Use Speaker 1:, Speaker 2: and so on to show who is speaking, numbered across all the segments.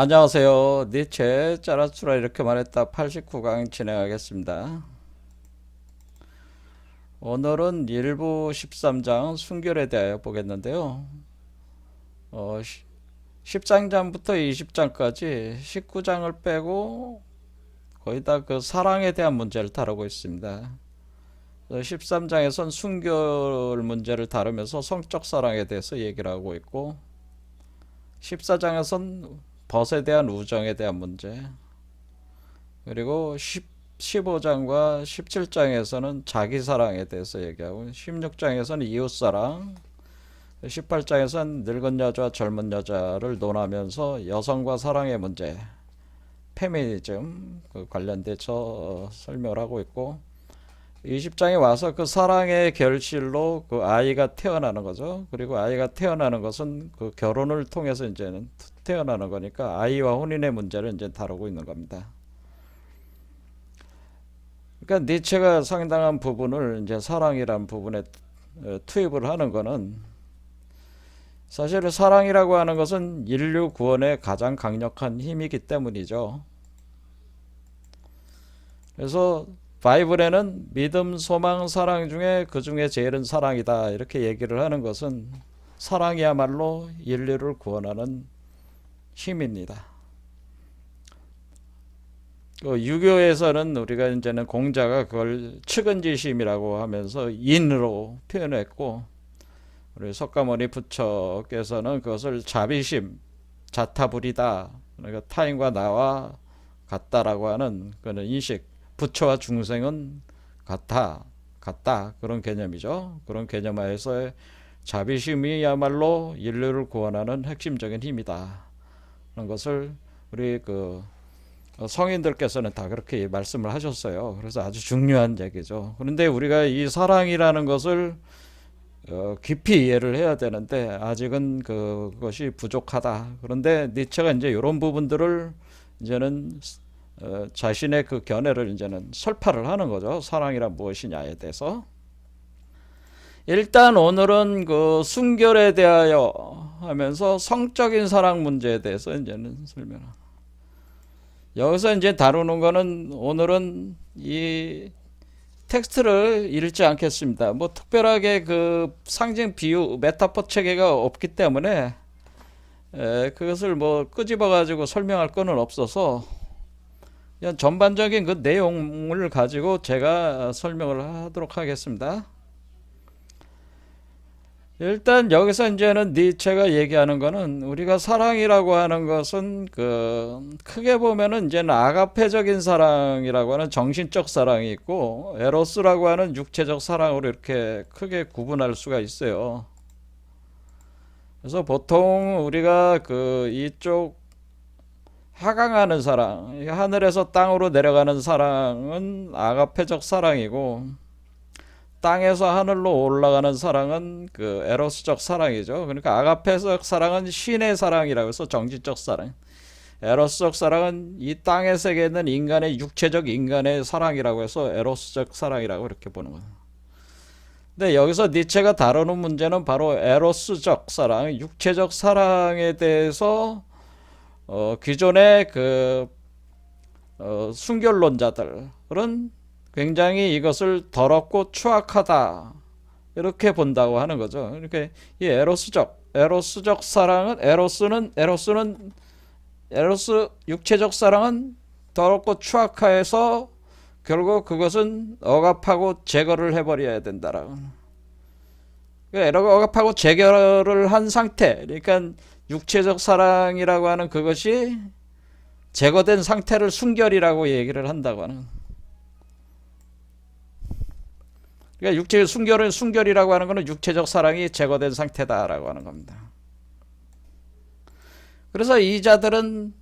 Speaker 1: 안녕하세요. 니체 짜라쭈라 이렇게 말했다 89강 진행하겠습니다. 오늘은 일부 13장 순결에 대하여 보겠는데요. 10장부터 20장까지 19장을 빼고 거의 다 그 사랑에 대한 문제를 다루고 있습니다. 13장에선 순결 문제를 다루면서 성적 사랑에 대해서 얘기를 하고 있고 14장에선 벗에 대한 우정에 대한 문제, 그리고 15장과 17장에서는 자기 사랑에 대해서 얘기하고 16장에서는 이웃 사랑, 18장에서는 늙은 여자와 젊은 여자를 논하면서 여성과 사랑의 문제, 페미니즘 관련돼서 설명을 하고 있고 20장에 와서 그 사랑의 결실로 그 아이가 태어나는 거죠. 그리고 아이가 태어나는 것은 그 결혼을 통해서 이제는 태어나는 거니까 아이와 혼인의 문제를 이제 다루고 있는 겁니다. 그러니까 니체가 상당한 부분을 이제 사랑이란 부분에 투입을 하는 거는 사실 사랑이라고 하는 것은 인류 구원의 가장 강력한 힘이기 때문이죠. 그래서 바이블에는 믿음, 소망, 사랑 중에 그 중에 제일은 사랑이다 이렇게 얘기를 하는 것은 사랑이야말로 인류를 구원하는 힘입니다. 유교에서는 우리가 이제는 공자가 그걸 측은지심이라고 하면서 인으로 표현했고 우리 석가모니 부처께서는 그것을 자비심, 자타불이다. 그러니까 타인과 나와 같다라고 하는 그런 인식, 부처와 중생은 같다 그런 개념이죠. 그런 개념하에서 자비심이야말로 인류를 구원하는 핵심적인 힘이다. 그런 것을 우리 그 성인들께서는 다 그렇게 말씀을 하셨어요. 그래서 아주 중요한 얘기죠. 그런데 우리가 이 사랑이라는 것을 깊이 이해를 해야 되는데 아직은 그것이 부족하다. 그런데 니체가 이제 이런 부분들을 이제는 자신의 그 견해를 이제는 설파를 하는 거죠. 사랑이란 무엇이냐에 대해서. 일단 오늘은 그 순결에 대하여 하면서 성적인 사랑 문제에 대해서 이제는 설명합니다. 여기서 이제 다루는 거는 오늘은 이 텍스트를 읽지 않겠습니다. 뭐 특별하게 그 상징 비유 메타포 체계가 없기 때문에 그것을 뭐 끄집어 가지고 설명할 거는 없어서 그냥 전반적인 그 내용을 가지고 제가 설명을 하도록 하겠습니다. 일단 여기서 이제는 니체가 얘기하는 거는 우리가 사랑이라고 하는 것은 그 크게 보면은 이제는 아가페적인 사랑이라고 하는 정신적 사랑이 있고 에로스라고 하는 육체적 사랑으로 이렇게 크게 구분할 수가 있어요. 그래서 보통 우리가 그 이쪽 하강하는 사랑, 하늘에서 땅으로 내려가는 사랑은 아가페적 사랑이고 땅에서 하늘로 올라가는 사랑은 그 에로스적 사랑이죠. 그러니까 아가페적 사랑은 신의 사랑이라고 해서 정신적 사랑. 에로스적 사랑은 이 땅의 세계에 있는 인간의 육체적 인간의 사랑이라고 해서 에로스적 사랑이라고 이렇게 보는 거예요. 근데 여기서 니체가 다루는 문제는 바로 에로스적 사랑, 육체적 사랑에 대해서 기존의 그 순결론자들은 굉장히 이것을 더럽고 추악하다 이렇게 본다고 하는 거죠. 이렇게 이 에로스적 사랑은 에로스 육체적 사랑은 더럽고 추악해서 결국 그것은 억압하고 제거를 해버려야 된다라고. 그러니까 억압하고 제거를 한 상태, 그러니까 육체적 사랑이라고 하는 그것이 제거된 상태를 순결이라고 얘기를 한다고 하는. 그러니까 육체 순결이라고 하는 것은 육체적 사랑이 제거된 상태다라고 하는 겁니다. 그래서 이 자들은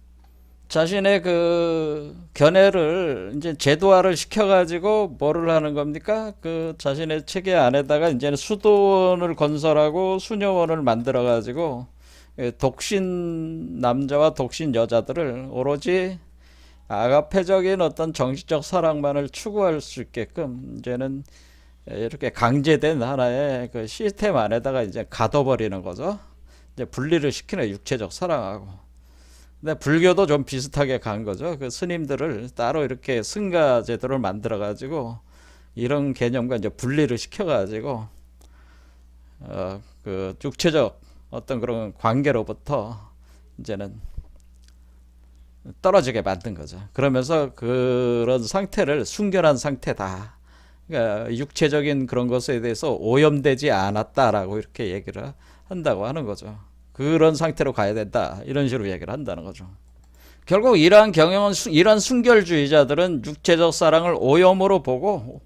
Speaker 1: 자신의 그 견해를 이제 제도화를 시켜가지고 뭐를 하는 겁니까? 그 자신의 체계 안에다가 이제는 수도원을 건설하고 수녀원을 만들어가지고 독신 남자와 독신 여자들을 오로지 아가페적인 어떤 정신적 사랑만을 추구할 수 있게끔 이제는 이렇게 강제된 하나의 그 시스템 안에다가 이제 가둬버리는 거죠. 이제 분리를 시키는 육체적 사랑하고. 근데 불교도 좀 비슷하게 간 거죠. 그 스님들을 따로 이렇게 승가 제도를 만들어 가지고 이런 개념과 이제 분리를 시켜 가지고 그 육체적 어떤 그런 관계로부터 이제는 떨어지게 만든 거죠. 그러면서 그런 상태를 순결한 상태다. 그러니까 육체적인 그런 것에 대해서 오염되지 않았다라고 이렇게 얘기를 한다고 하는 거죠. 그런 상태로 가야 된다. 이런 식으로 얘기를 한다는 거죠. 결국 이러한 경영은 이러한 순결주의자들은 육체적 사랑을 오염으로 보고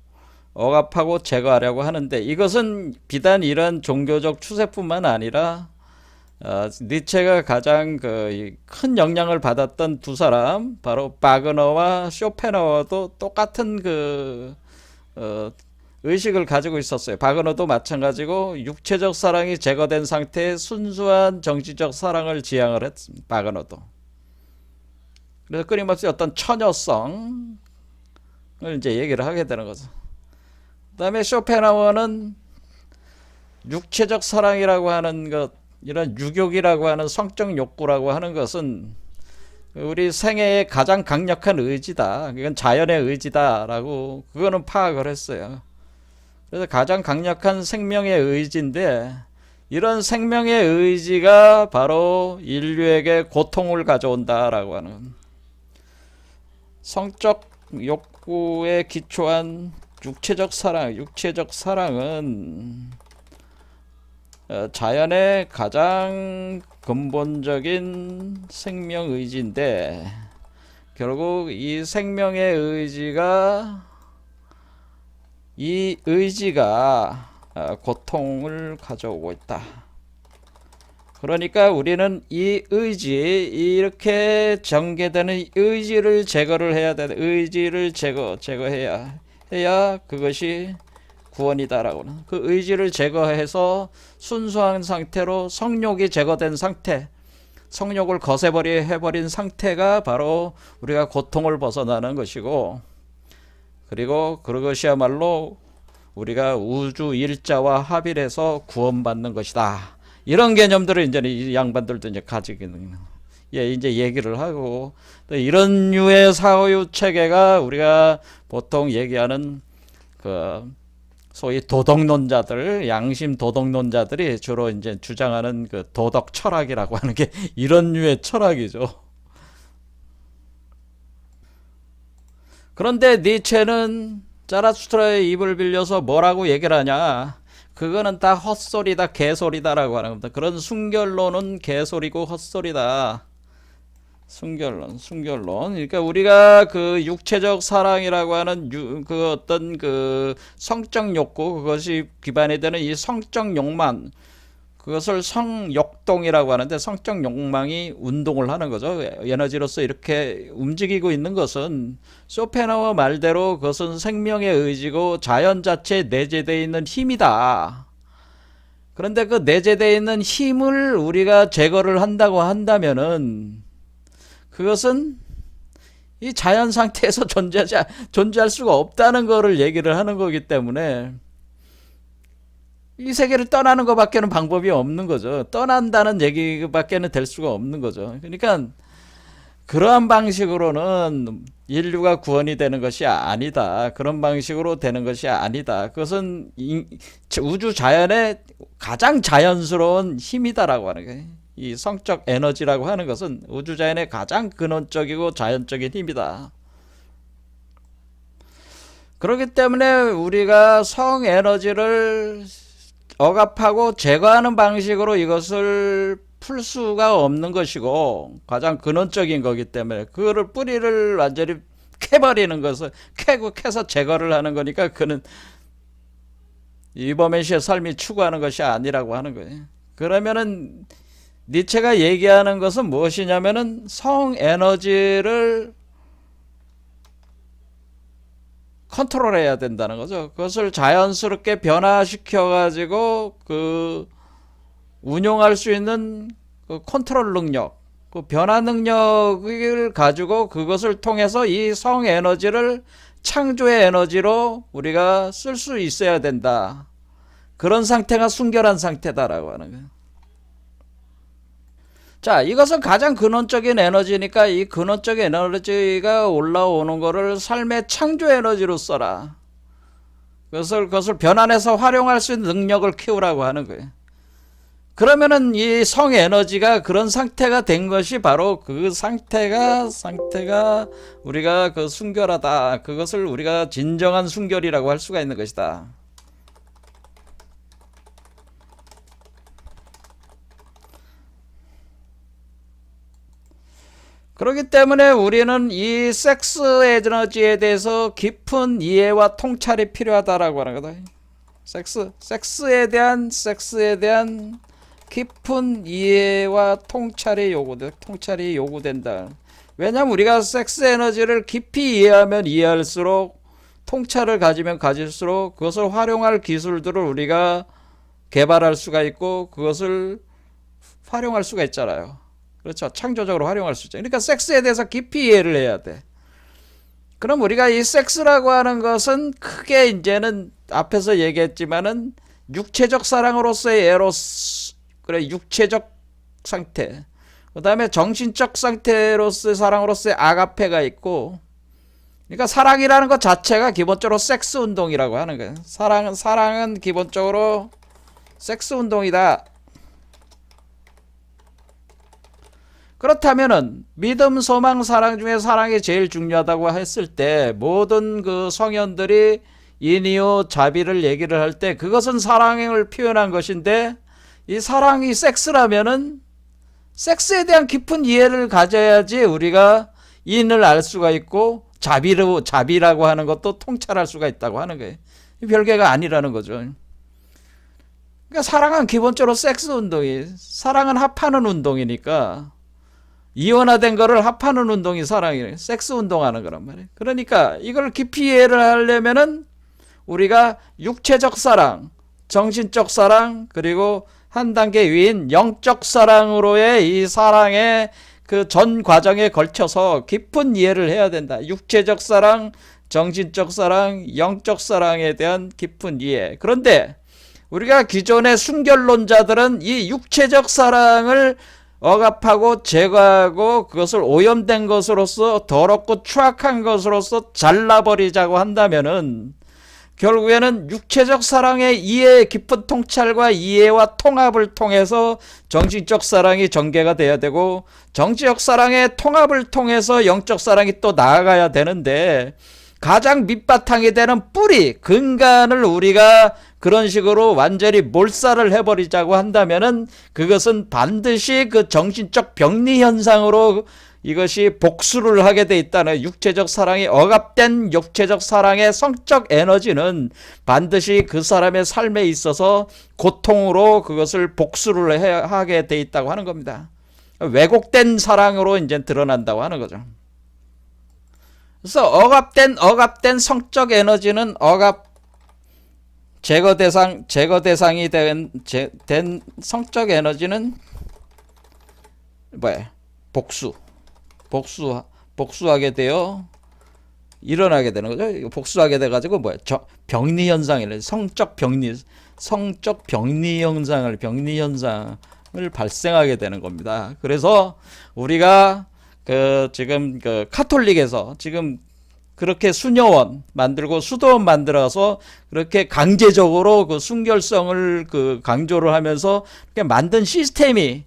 Speaker 1: 억압하고 제거하려고 하는데, 이것은 비단 이런 종교적 추세뿐만 아니라 니체가 가장 큰 영향을 받았던 두 사람, 바로 바그너와 쇼펜하우어도 똑같은 의식을 가지고 있었어요. 바그너도 마찬가지고 육체적 사랑이 제거된 상태의 순수한 정신적 사랑을 지향을 했습니다. 바그너도. 그래서 끊임없이 어떤 처녀성을 이제 얘기를 하게 되는 거죠. 그 다음에 쇼펜하우어는 육체적 사랑이라고 하는 것, 이런 유욕이라고 하는 성적 욕구라고 하는 것은 우리 생애의 가장 강력한 의지다. 이건 자연의 의지다라고 그거는 파악을 했어요. 그래서 가장 강력한 생명의 의지인데, 이런 생명의 의지가 바로 인류에게 고통을 가져온다라고 하는, 성적 욕구에 기초한 육체적 사랑은 자연의 가장 근본적인 생명 의지인데, 결국 이 생명의 의지가 고통을 가져오고 있다. 그러니까 우리는 이 의지, 이렇게 전개되는 의지를 제거를 해야 돼. 의지를 제거해야 그것이 구원이다라고는. 그 의지를 제거해서 순수한 상태로 성욕이 제거된 상태, 성욕을 해버린 상태가 바로 우리가 고통을 벗어나는 것이고, 그리고 그것이야말로 우리가 우주 일자와 합일해서 구원받는 것이다. 이런 개념들을 이제 이 양반들도 이제 가지고 있는, 이제 얘기를 하고, 또 이런 류의 사유 체계가 우리가 보통 얘기하는 소위 도덕론자들, 양심 도덕론자들이 주로 이제 주장하는 그 도덕 철학이라고 하는 게 이런 류의 철학이죠. 그런데 니체는 자라투스트라의 입을 빌려서 뭐라고 얘기를 하냐? 그거는 다 헛소리다, 개소리다라고 하는 겁니다. 그런 순결론은 개소리고 헛소리다. 순결론. 그러니까 우리가 그 육체적 사랑이라고 하는 어떤 성적 욕구, 그것이 기반이 되는 이 성적 욕망, 그것을 성욕동이라고 하는데, 성적 욕망이 운동을 하는 거죠. 에너지로서 이렇게 움직이고 있는 것은 쇼펜하우어 말대로 그것은 생명의 의지고 자연 자체에 내재되어 있는 힘이다. 그런데 그 내재되어 있는 힘을 우리가 제거를 한다고 한다면은, 그것은 이 자연 상태에서 존재할 수가 없다는 것을 얘기를 하는 거기 때문에, 이 세계를 떠나는 것밖에는 방법이 없는 거죠. 떠난다는 얘기밖에는 될 수가 없는 거죠. 그러니까 그러한 방식으로는 인류가 구원이 되는 것이 아니다. 그런 방식으로 되는 것이 아니다. 그것은 우주 자연의 가장 자연스러운 힘이다라고 하는 거예요. 이 성적 에너지라고 하는 것은 우주 자연의 가장 근원적이고 자연적인 힘이다. 그렇기 때문에 우리가 성 에너지를 억압하고 제거하는 방식으로 이것을 풀 수가 없는 것이고, 가장 근원적인 거기 때문에 그거를 뿌리를 완전히 캐버리는 것을 캐서 제거를 하는 거니까, 그는 이버메시의 삶이 추구하는 것이 아니라고 하는 거예요. 그러면은 니체가 얘기하는 것은 무엇이냐면은 성 에너지를 컨트롤해야 된다는 거죠. 그것을 자연스럽게 변화시켜 가지고 운용할 수 있는 컨트롤 능력, 변화 능력을 가지고 그것을 통해서 이 성 에너지를 창조의 에너지로 우리가 쓸 수 있어야 된다. 그런 상태가 순결한 상태다라고 하는 거예요. 자, 이것은 가장 근원적인 에너지니까 이 근원적인 에너지가 올라오는 거를 삶의 창조 에너지로 써라. 그것을 변환해서 활용할 수 있는 능력을 키우라고 하는 거예요. 그러면은 이 성 에너지가 그런 상태가 된 것이 바로 그 상태가 우리가 그 순결하다. 그것을 우리가 진정한 순결이라고 할 수가 있는 것이다. 그렇기 때문에 우리는 이 섹스 에너지에 대해서 깊은 이해와 통찰이 필요하다라고 하는 거다. 섹스에 대한 깊은 이해와 통찰이 요구된다. 왜냐하면 우리가 섹스 에너지를 깊이 이해하면 이해할수록, 통찰을 가지면 가질수록 그것을 활용할 기술들을 우리가 개발할 수가 있고 그것을 활용할 수가 있잖아요. 그렇죠. 창조적으로 활용할 수 있죠. 그러니까 섹스에 대해서 깊이 이해를 해야 돼. 그럼 우리가 이 섹스라고 하는 것은 크게 이제는 앞에서 얘기했지만은 육체적 사랑으로서의 에로스, 그래, 육체적 상태, 그 다음에 정신적 상태로서의 사랑으로서의 아가페가 있고, 그러니까 사랑이라는 것 자체가 기본적으로 섹스 운동이라고 하는 거예요. 사랑은 기본적으로 섹스 운동이다. 그렇다면은 믿음, 소망, 사랑 중에 사랑이 제일 중요하다고 했을 때 모든 그 성현들이 인이요 자비를 얘기를 할 때 그것은 사랑을 표현한 것인데, 이 사랑이 섹스라면은 섹스에 대한 깊은 이해를 가져야지 우리가 인을 알 수가 있고 자비라고 하는 것도 통찰할 수가 있다고 하는 거예요. 별개가 아니라는 거죠. 그러니까 사랑은 기본적으로 섹스 운동이, 사랑은 합하는 운동이니까 이원화된 거를 합하는 운동이 사랑이에요. 섹스 운동하는 거란 말이에요. 그러니까 이걸 깊이 이해를 하려면은 우리가 육체적 사랑, 정신적 사랑, 그리고 한 단계 위인 영적 사랑으로의 이 사랑의 그 전 과정에 걸쳐서 깊은 이해를 해야 된다. 육체적 사랑, 정신적 사랑, 영적 사랑에 대한 깊은 이해. 그런데 우리가 기존의 순결론자들은 이 육체적 사랑을 억압하고 제거하고 그것을 오염된 것으로서, 더럽고 추악한 것으로서 잘라버리자고 한다면은 결국에는 육체적 사랑의 이해, 깊은 통찰과 이해와 통합을 통해서 정신적 사랑이 전개가 돼야 되고, 정신적 사랑의 통합을 통해서 영적 사랑이 또 나아가야 되는데, 가장 밑바탕이 되는 뿌리, 근간을 우리가 그런 식으로 완전히 몰살을 해버리자고 한다면은 그것은 반드시 그 정신적 병리 현상으로 이것이 복수를 하게 돼 있다는, 육체적 사랑이 억압된 육체적 사랑의 성적 에너지는 반드시 그 사람의 삶에 있어서 고통으로 그것을 복수를 하게 돼 있다고 하는 겁니다. 왜곡된 사랑으로 이제 드러난다고 하는 거죠. 그래서 억압된 성적 에너지는 제거 대상이 된 성적 에너지는 뭐야? 복수하게 되어 일어나게 되는 거죠. 복수하게 돼가지고 뭐야? 병리 현상이래. 성적 병리 현상을 발생하게 되는 겁니다. 그래서 우리가 지금 카톨릭에서 지금 그렇게 수녀원 만들고 수도원 만들어서 그렇게 강제적으로 그 순결성을 강조를 하면서 이렇게 만든 시스템이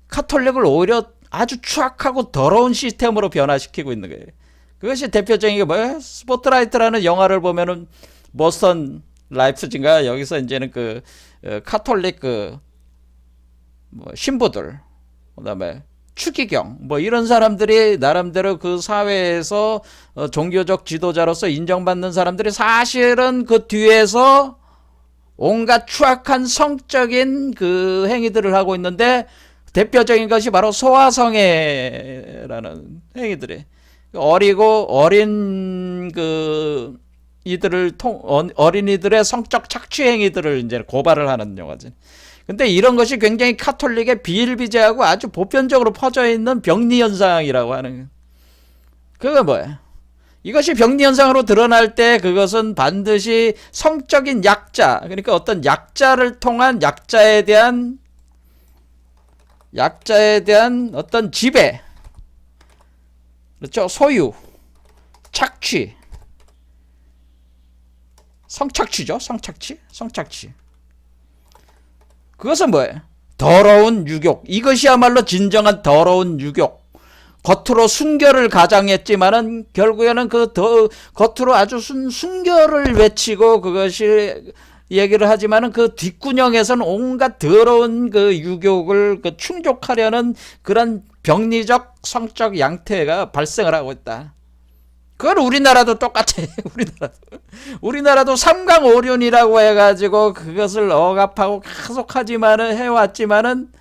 Speaker 1: 카톨릭을 오히려 아주 추악하고 더러운 시스템으로 변화시키고 있는 거예요. 그것이 대표적인 게 뭐예요? 스포트라이트라는 영화를 보면은 보스턴 라이프즈인가, 여기서 이제는 카톨릭 신부들, 그다음에 추기경 이런 사람들이 나름대로 그 사회에서 종교적 지도자로서 인정받는 사람들이 사실은 그 뒤에서 온갖 추악한 성적인 행위들을 하고 있는데, 대표적인 것이 바로 소아성애라는 행위들이, 어린이들의 성적 착취 행위들을 이제 고발을 하는 영화지. 근데 이런 것이 굉장히 카톨릭에 비일비재하고 아주 보편적으로 퍼져 있는 병리 현상이라고 하는, 그거 뭐야? 이것이 병리 현상으로 드러날 때 그것은 반드시 성적인 약자, 그러니까 어떤 약자를 통한 약자에 대한 약자에 대한 어떤 지배, 그렇죠? 소유, 착취, 성착취죠. 성착취. 그것은 뭐예요? 더러운 유욕. 이것이야말로 진정한 더러운 유욕. 겉으로 순결을 가장했지만은 결국에는 겉으로 아주 순결을 외치고 그것이 얘기를 하지만은 그 뒷구녕에서는 온갖 더러운 그 유욕을 충족하려는 그런 병리적 성적 양태가 발생을 하고 있다. 그건 우리나라도 똑같아. 우리나라도 삼강오륜이라고 해가지고 그것을 억압하고 계속하지만은 해왔지만은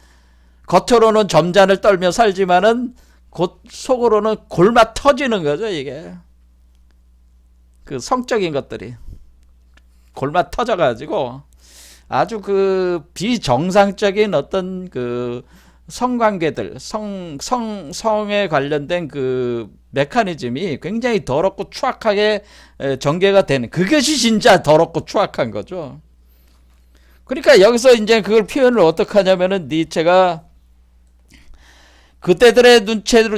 Speaker 1: 겉으로는 점잔을 떨며 살지만은 곧 속으로는 골마 터지는 거죠. 이게 그 성적인 것들이 골마 터져가지고 아주 그 비정상적인 어떤 그 성관계들, 성에 관련된 그 메커니즘이 굉장히 더럽고 추악하게 전개가 되는, 그것이 진짜 더럽고 추악한 거죠. 그러니까 여기서 이제 그걸 표현을 어떻게 하냐면은 니체가 그때들의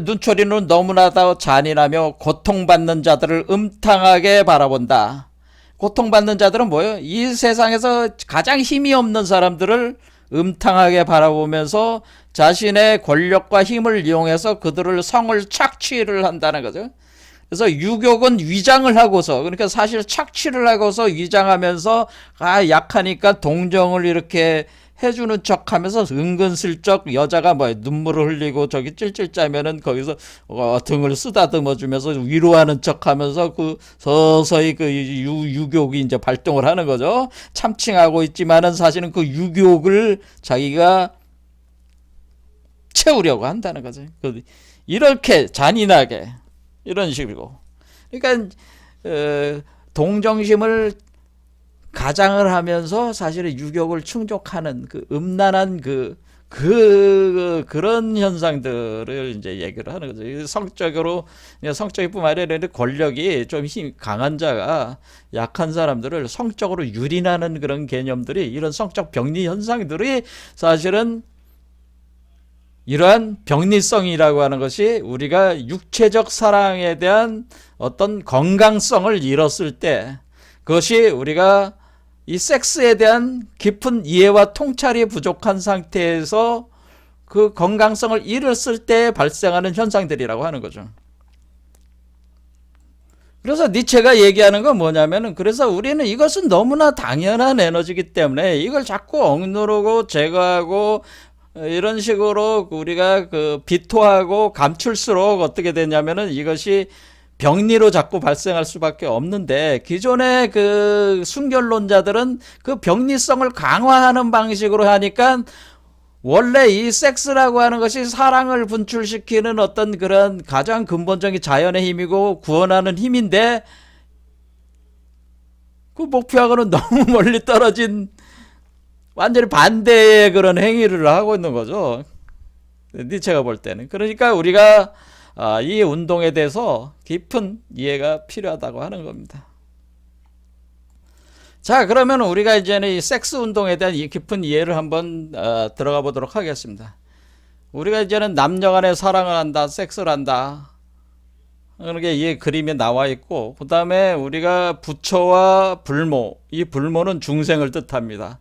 Speaker 1: 눈초리는 너무나도 잔인하며 고통받는 자들을 음탕하게 바라본다. 고통받는 자들은 뭐예요? 이 세상에서 가장 힘이 없는 사람들을 음탕하게 바라보면서 자신의 권력과 힘을 이용해서 그들을 성을 착취를 한다는 거죠. 그래서 유욕은 위장을 하고서, 그러니까 사실 착취를 하고서 위장하면서 약하니까 동정을 이렇게 해주는 척 하면서 은근슬쩍 여자가 눈물을 흘리고 저기 찔찔 짜면은 거기서 등을 쓰다듬어 주면서 위로하는 척 하면서 그 서서히 그 유욕이 이제 발동을 하는 거죠. 참칭하고 있지만은 사실은 그 유욕을 자기가 채우려고 한다는 거죠. 이렇게 잔인하게 이런 식으로. 그러니까 동정심을 가장을 하면서 사실은 유욕을 충족하는 그 음란한 그런 현상들을 이제 얘기를 하는 거죠. 성적인 뿐만 아니라 권력이 좀 강한 자가 약한 사람들을 성적으로 유린하는 그런 개념들이, 이런 성적 병리 현상들이 사실은 이러한 병리성이라고 하는 것이 우리가 육체적 사랑에 대한 어떤 건강성을 잃었을 때, 그것이 우리가 이 섹스에 대한 깊은 이해와 통찰이 부족한 상태에서 그 건강성을 잃었을 때 발생하는 현상들이라고 하는 거죠. 그래서 니체가 얘기하는 건 뭐냐면은, 그래서 우리는 이것은 너무나 당연한 에너지이기 때문에 이걸 자꾸 억누르고 제거하고 이런 식으로 우리가 비토하고 감출수록 어떻게 되냐면은 이것이 병리로 자꾸 발생할 수밖에 없는데, 기존의 그 순결론자들은 그 병리성을 강화하는 방식으로 하니까 원래 이 섹스라고 하는 것이 사랑을 분출시키는 어떤 그런 가장 근본적인 자연의 힘이고 구원하는 힘인데, 그 목표하고는 너무 멀리 떨어진 완전히 반대의 그런 행위를 하고 있는 거죠. 니체가 볼 때는. 그러니까 우리가 이 운동에 대해서 깊은 이해가 필요하다고 하는 겁니다. 자, 그러면 우리가 이제는 이 섹스 운동에 대한 이 깊은 이해를 한번 들어가 보도록 하겠습니다. 우리가 이제는 남녀 간에 사랑을 한다, 섹스를 한다, 그런 게 이 그림에 나와 있고, 그 다음에 우리가 부처와 불모, 이 불모는 중생을 뜻합니다.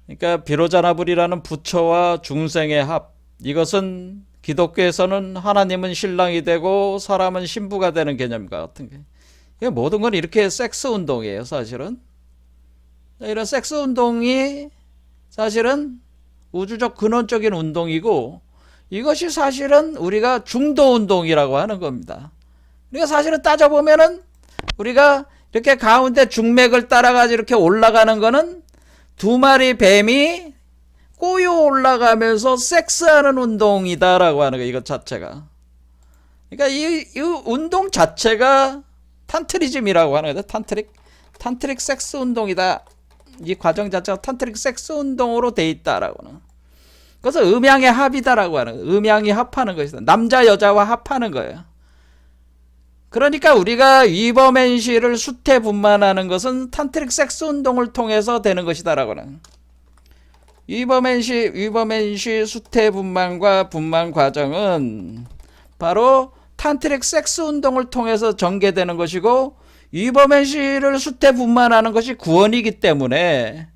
Speaker 1: 그러니까 비로자나불이라는 부처와 중생의 합, 이것은 기독교에서는 하나님은 신랑이 되고 사람은 신부가 되는 개념과 같은 게, 모든 건 이렇게 섹스 운동이에요. 사실은 이런 섹스 운동이 사실은 우주적 근원적인 운동이고, 이것이 사실은 우리가 중도 운동이라고 하는 겁니다. 그러니까 사실은 따져보면은 우리가 이렇게 가운데 중맥을 따라가지고 이렇게 올라가는 거는 두 마리 뱀이 꼬여 올라가면서 섹스하는 운동이다라고 하는 거, 이것 자체가. 그러니까 이 운동 자체가 탄트리즘이라고 하는 거죠. 탄트릭 섹스 운동이다. 이 과정 자체가 탄트릭 섹스 운동으로 돼 있다라고는. 그래서 음양의 합이다라고 하는 거예요. 음양이 합하는 것이다. 남자 여자와 합하는 거예요. 그러니까 우리가 위버맨시를 수태분만하는 것은 탄트릭 섹스 운동을 통해서 되는 것이다라고는. 위버맨시 수태분만과 분만 과정은 바로 탄트릭 섹스 운동을 통해서 전개되는 것이고, 위버맨시를 수태분만하는 것이 구원이기 때문에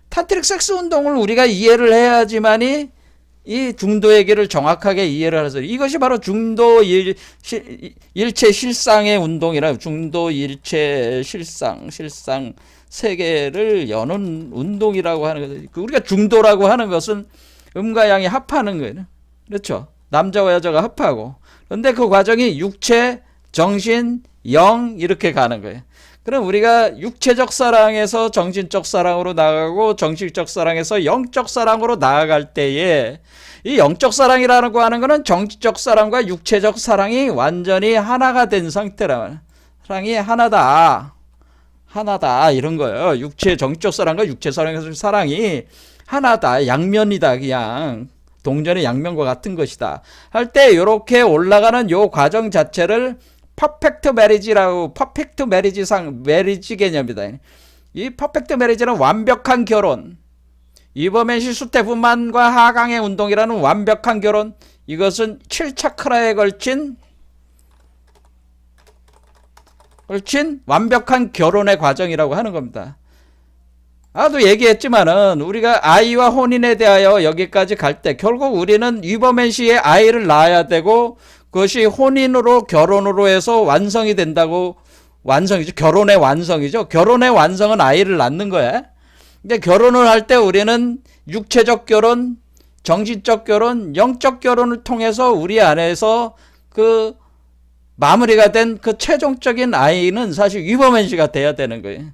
Speaker 1: 탄트릭 섹스 운동을 우리가 이해를 해야지만이 이 중도 얘기를 정확하게 이해를 해서, 이것이 바로 중도 일체 실상의 운동이라, 중도 일체 실상 세계를 여는 운동이라고 하는 거죠. 우리가 중도라고 하는 것은 음과 양이 합하는 거예요. 그렇죠? 남자와 여자가 합하고. 그런데 그 과정이 육체, 정신, 영 이렇게 가는 거예요. 그럼 우리가 육체적 사랑에서 정신적 사랑으로 나아가고, 정신적 사랑에서 영적 사랑으로 나아갈 때에, 이 영적 사랑이라는 거 하는 거는 정신적 사랑과 육체적 사랑이 완전히 하나가 된 상태라. 사랑이 하나다 이런 거예요. 정신적 사랑과 육체 사랑에서 사랑이 하나다, 양면이다, 그냥 동전의 양면과 같은 것이다 할 때, 이렇게 올라가는 요 과정 자체를 퍼펙트 메리지라고, 퍼펙트 메리지 개념이다. 이 퍼펙트 메리지는 완벽한 결혼, 위버맨시 수태분만과 하강의 운동이라는 완벽한 결혼, 이것은 7차크라에 걸친 완벽한 결혼의 과정이라고 하는 겁니다. 아도 얘기했지만은, 우리가 아이와 혼인에 대하여 여기까지 갈 때 결국 우리는 위버맨시의 아이를 낳아야 되고, 그것이 혼인으로 결혼으로 해서 완성이 된다고. 완성이죠. 결혼의 완성이죠. 결혼의 완성은 아이를 낳는 거야. 근데 결혼을 할 때 우리는 육체적 결혼, 정신적 결혼, 영적 결혼을 통해서 우리 안에서 그 마무리가 된 그 최종적인 아이는 사실 위버맨시가 돼야 되는 거예요.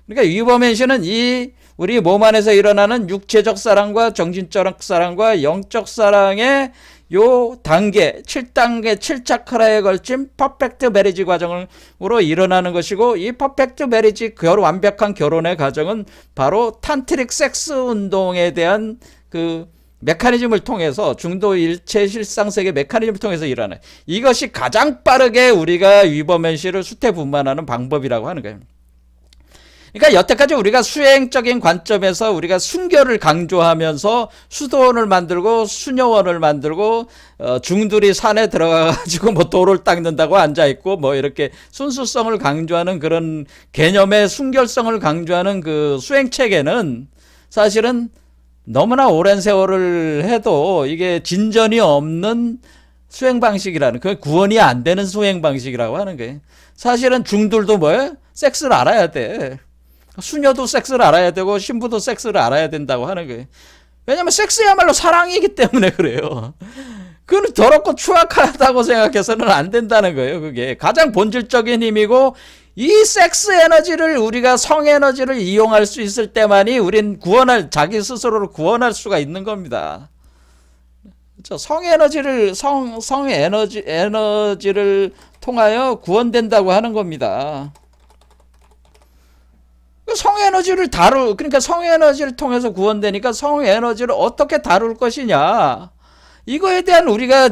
Speaker 1: 그러니까 위버맨시는 이 우리 몸 안에서 일어나는 육체적 사랑과 정신적 사랑과 영적 사랑의 요 단계, 7단계, 7차크라에 걸친 퍼펙트 메리지 과정으로 일어나는 것이고, 이 퍼펙트 메리지 완벽한 결혼의 과정은 바로 탄트릭 섹스 운동에 대한 그 메커니즘을 통해서, 중도 일체 실상 세계 메커니즘을 통해서 일어나요. 이것이 가장 빠르게 우리가 위버맨시를 수태분만하는 방법이라고 하는 거예요. 그러니까 여태까지 우리가 수행적인 관점에서 우리가 순결을 강조하면서 수도원을 만들고 수녀원을 만들고, 중들이 산에 들어가가지고 뭐 돌을 닦는다고 앉아있고, 뭐 이렇게 순수성을 강조하는 그런 개념의 순결성을 강조하는 그 수행체계는 사실은 너무나 오랜 세월을 해도 이게 진전이 없는 수행 방식이라는, 그 구원이 안 되는 수행 방식이라고 하는 거예요. 사실은 중들도 뭐예요? 섹스를 알아야 돼. 수녀도 섹스를 알아야 되고 신부도 섹스를 알아야 된다고 하는 거예요. 왜냐면 섹스야말로 사랑이기 때문에 그래요. 그건 더럽고 추악하다고 생각해서는 안 된다는 거예요. 그게 가장 본질적인 힘이고, 이 섹스 에너지를, 우리가 성 에너지를 이용할 수 있을 때만이 우린 자기 스스로를 구원할 수가 있는 겁니다. 그렇죠? 성 에너지를 통하여 구원된다고 하는 겁니다. 그러니까 성 에너지를 통해서 구원되니까 성 에너지를 어떻게 다룰 것이냐, 이거에 대한 우리가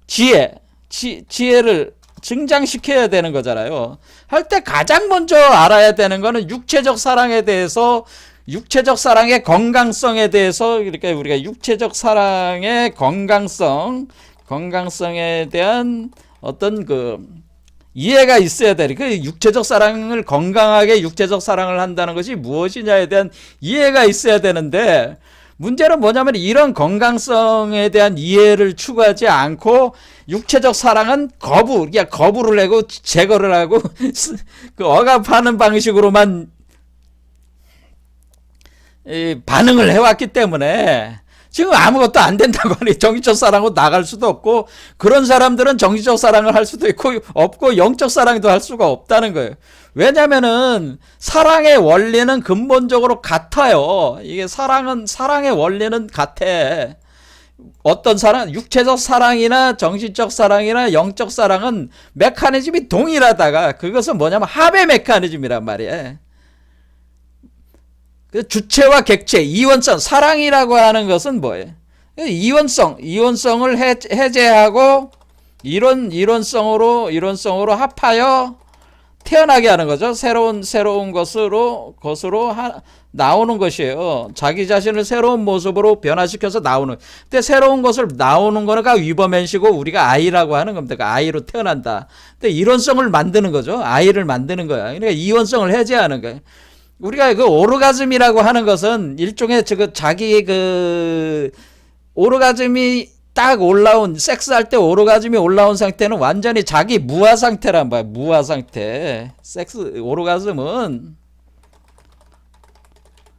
Speaker 1: 지혜를 증장시켜야 되는 거잖아요. 할 때 가장 먼저 알아야 되는 거는 육체적 사랑에 대해서, 육체적 사랑의 건강성에 대해서, 이렇게 우리가 육체적 사랑의 건강성에 대한 어떤 그 이해가 있어야 돼. 그 육체적 사랑을, 건강하게 육체적 사랑을 한다는 것이 무엇이냐에 대한 이해가 있어야 되는데, 문제는 뭐냐면 이런 건강성에 대한 이해를 추구하지 않고 육체적 사랑은 거부를 하고 제거를 하고 그 억압하는 방식으로만 반응을 해왔기 때문에 지금 아무것도 안 된다고 하니, 정신적 사랑으로 나갈 수도 없고, 그런 사람들은 정신적 사랑을 할 수도 없고 영적 사랑도 할 수가 없다는 거예요. 왜냐면은 사랑의 원리는 근본적으로 같아요. 이게 사랑의 원리는 같아. 어떤 사랑, 육체적 사랑이나 정신적 사랑이나 영적 사랑은 메커니즘이 동일하다가, 그것은 뭐냐면 합의 메커니즘이란 말이에요. 주체와 객체, 이원성, 사랑이라고 하는 것은 뭐예요? 이원성을 해제하고 이론성으로 합하여 태어나게 하는 거죠. 새로운 것으로 나오는 것이에요. 자기 자신을 새로운 모습으로 변화시켜서 나오는. 근데 새로운 것을 나오는 거가 위버맨시고 우리가 아이라고 하는 겁니다. 그러니까 아이로 태어난다. 근데 이론성을 만드는 거죠. 아이를 만드는 거야. 그러니까 이원성을 해제하는 거예요. 우리가 그 오르가즘이라고 하는 것은 일종의 자기 오르가즘이 딱 올라온, 섹스할 때 오르가즘이 올라온 상태는 완전히 자기 무아 상태란 말이야. 무아 상태. 오르가즘은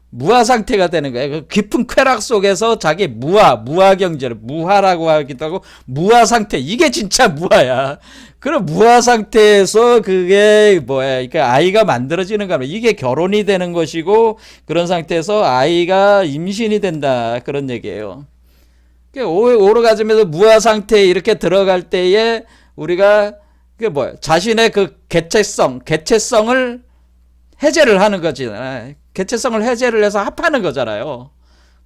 Speaker 1: 무아 상태가 되는 거예요. 그 깊은 쾌락 속에서 자기 무아 경제를 무아라고 하기도 하고, 무아 상태. 이게 진짜 무아야. 그럼 무아 상태에서 그게 뭐야. 그러니까 아이가 만들어지는 거면 이게 결혼이 되는 것이고, 그런 상태에서 아이가 임신이 된다. 그런 얘기예요. 오르가즘에서 무아 상태에 이렇게 들어갈 때에 우리가 그 뭐야, 자신의 그 개체성을 해제를 하는 거잖아요. 개체성을 해제를 해서 합하는 거잖아요.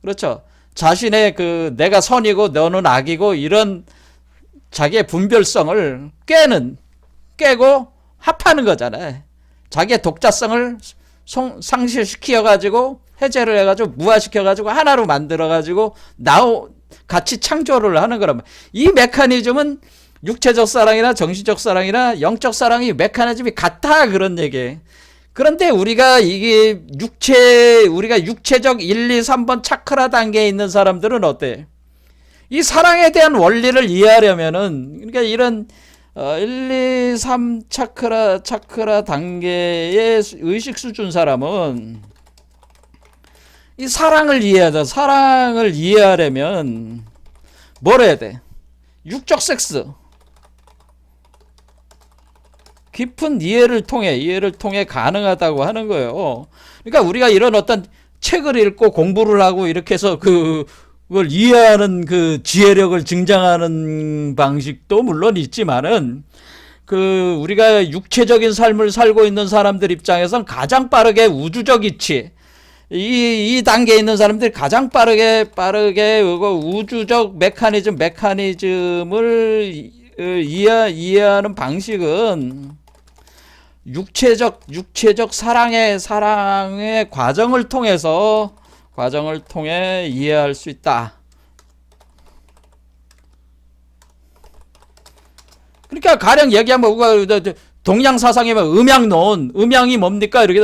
Speaker 1: 그렇죠. 자신의 그 내가 선이고 너는 악이고 이런 자기의 분별성을 깨고 합하는 거잖아요. 자기의 독자성을 상실시켜가지고 해제를 해가지고 무화시켜가지고 하나로 만들어가지고 같이 창조를 하는 거란 말이야. 이 메커니즘은 육체적 사랑이나 정신적 사랑이나 영적 사랑이 메커니즘이 같아, 그런 얘기. 그런데 우리가 우리가 육체적 1, 2, 3번 차크라 단계에 있는 사람들은 어때? 이 사랑에 대한 원리를 이해하려면은, 그러니까 이런 1, 2, 3 차크라 단계의 의식 수준 사람은 이 사랑을 이해하자. 사랑을 이해하려면 뭘 해야 돼? 육적 섹스. 깊은 이해를 통해 가능하다고 하는 거예요. 그러니까 우리가 이런 어떤 책을 읽고 공부를 하고 이렇게 해서 그걸 이해하는 그 지혜력을 증장하는 방식도 물론 있지만은, 우리가 육체적인 삶을 살고 있는 사람들 입장에선 가장 빠르게 우주적 이치, 이 단계에 있는 사람들이 가장 빠르게 우주적 메커니즘을 이해하는 방식은 육체적 사랑의 과정을 통해 이해할 수 있다. 그러니까 가령 얘기하면 동양 사상이면 음양론, 음양이 뭡니까? 이렇게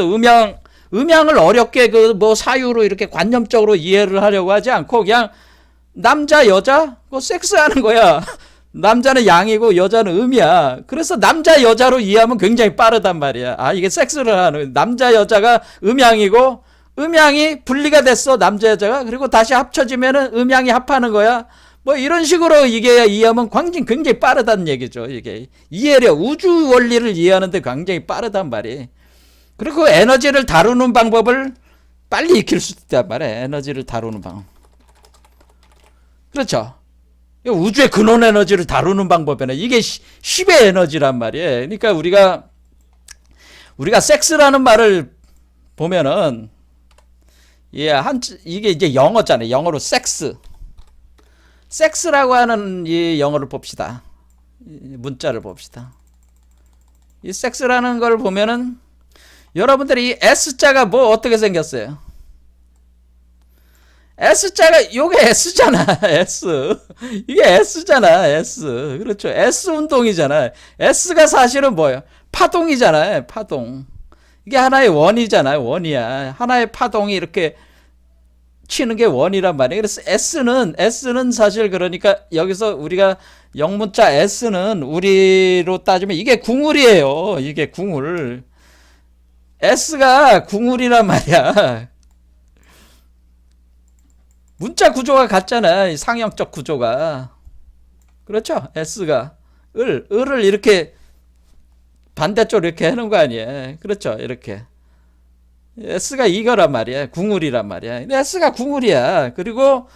Speaker 1: 음양을 어렵게 사유로 이렇게 관념적으로 이해를 하려고 하지 않고 그냥 남자 여자 섹스하는 거야. 남자는 양이고 여자는 음이야. 그래서 남자 여자로 이해하면 굉장히 빠르단 말이야. 이게 섹스를 하는, 남자 여자가 음양이고 음양이 분리가 됐어, 남자 여자가. 그리고 다시 합쳐지면은 음양이 합하는 거야. 이런 식으로 이게 이해하면 굉장히 빠르다는 얘기죠. 이게 이해력, 우주 원리를 이해하는데 굉장히 빠르단 말이에요. 그리고 에너지를 다루는 방법을 빨리 익힐 수 있단 말이에요. 에너지를 다루는 방법. 그렇죠. 우주의 근원 에너지를 다루는 방법에는 이게 10의 에너지란 말이에요. 그러니까 우리가 섹스라는 말을 보면은, 이게 이제 영어잖아요. 영어로 섹스라고 하는 이 영어를 봅시다. 문자를 봅시다. 이 섹스라는 걸 보면은 여러분들이 이 S자가 어떻게 생겼어요? S자가 요게 S잖아. S. 이게 S잖아. S. 그렇죠. S 운동이잖아. S가 사실은 뭐예요? 파동이잖아요. 파동. 이게 하나의 원이잖아요. 원이야. 하나의 파동이 이렇게 치는 게 원이란 말이에요. 그래서 S는 사실, 그러니까 여기서 우리가 영문자 S는 우리로 따지면 이게 궁울이에요. 이게 궁울. S가 궁울이란 말이야. 문자 구조가 같잖아. 상형적 구조가. 그렇죠? S가 을을 이렇게 반대쪽으로 이렇게 해놓은 거 아니에요. 그렇죠? 이렇게. S가 이거란 말이야. 궁울이란 말이야. S가 궁울이야. 그리고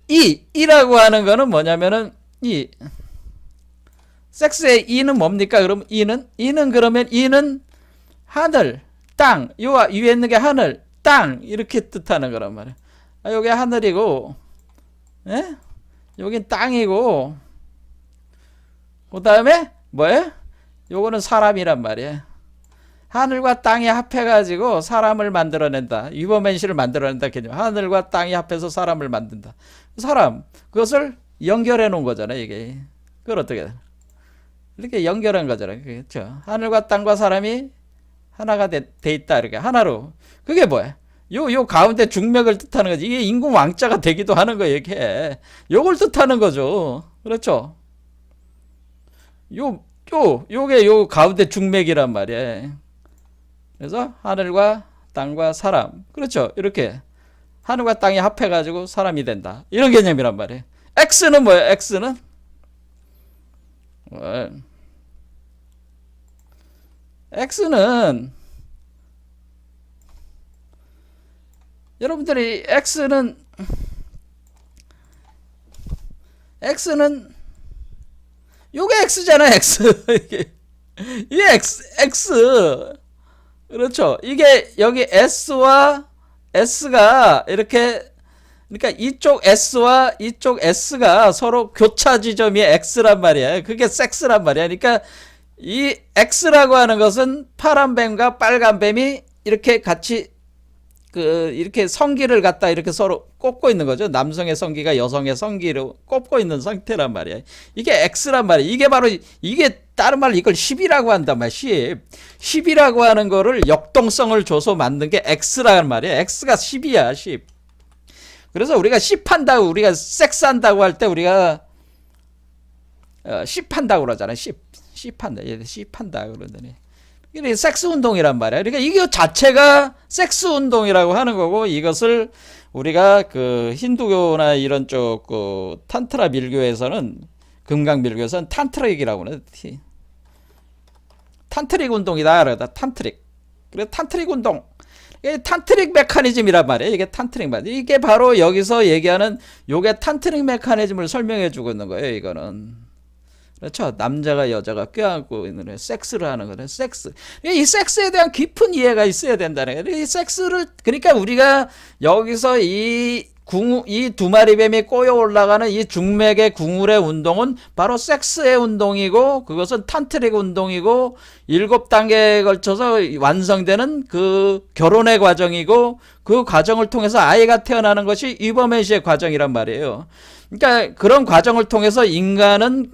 Speaker 1: 이라고 하는 거는 뭐냐면은, 섹스의 이는 뭡니까? 그럼 이는 하늘, 땅. 요 위에 있는 게 하늘, 땅. 이렇게 뜻하는 거란 말이야. 여기 하늘이고, 여긴 땅이고, 그 다음에 뭐예요? 요거는 사람이란 말이야. 하늘과 땅이 합해가지고 사람을 만들어낸다. 유버맨시를 만들어낸다 개념. 하늘과 땅이 합해서 사람을 만든다. 사람 그것을 연결해 놓은 거잖아요. 이게 그걸 어떻게 이렇게 연결한 거잖아요. 그렇죠. 하늘과 땅과 사람이 하나가 돼 있다. 이렇게 하나로. 그게 뭐야? 요 가운데 중맥을 뜻하는 거지. 이게 인공 왕자가 되기도 하는 거예요. 이게 요걸 뜻하는 거죠. 그렇죠. 요게 요 가운데 중맥이란 말이에요. 그래서 하늘과 땅과 사람. 그렇죠. 이렇게 하늘과 땅이 합해가지고 사람이 된다. 이런 개념이란 말이에요. X는 뭐예요? X는 X는 여러분들이 X는 요게 X잖아요. X 이게 X 그렇죠. 이게 여기 S와 S가 이렇게 그러니까 이쪽 S와 이쪽 S가 서로 교차 지점이 X란 말이야. 그게 섹스란 말이야. 그러니까 이 X라고 하는 것은 파란 뱀과 빨간 뱀이 이렇게 같이 이렇게 성기를 갖다 이렇게 서로 꼽고 있는 거죠. 남성의 성기가 여성의 성기로 꼽고 있는 상태란 말이야. 이게 X란 말이야. 이게 바로 이게 다른 말로 이걸 10이라고 한단 말이야. 10이라고 하는 거를 역동성을 줘서 만든 게 X라는 말이야. X가 10이야. 10. 그래서 우리가 10 한다고 우리가 섹스 한다고 할 때 우리가 10 한다고 그러잖아. 10 한다. 10 한다 그러더니. 이게 섹스 운동이란 말이야. 그러니까 이게 자체가 섹스 운동이라고 하는 거고 이것을 우리가 그 힌두교나 이런 쪽 그 탄트라 밀교에서는 금강 밀교에서는 탄트릭이라고 그래. 탄트릭 운동이다 그러다. 탄트릭. 그래 탄트릭 운동. 이게 탄트릭 메커니즘이란 말이에요. 이게 탄트릭 말. 이게 바로 여기서 얘기하는 요게 탄트릭 메커니즘을 설명해 주고 있는 거예요. 이거는. 그렇죠. 남자가 여자가 껴안고 있는 섹스를 하는 거네. 섹스. 이 섹스에 대한 깊은 이해가 있어야 된다는 거예요. 이 섹스를 그러니까 우리가 여기서 이 두 마리 뱀이 꼬여 올라가는 이 중맥의 궁울의 운동은 바로 섹스의 운동이고 그것은 탄트릭 운동이고 7단계에 걸쳐서 완성되는 그 결혼의 과정이고 그 과정을 통해서 아이가 태어나는 것이 이버메시의 과정이란 말이에요. 그러니까 그런 과정을 통해서 인간은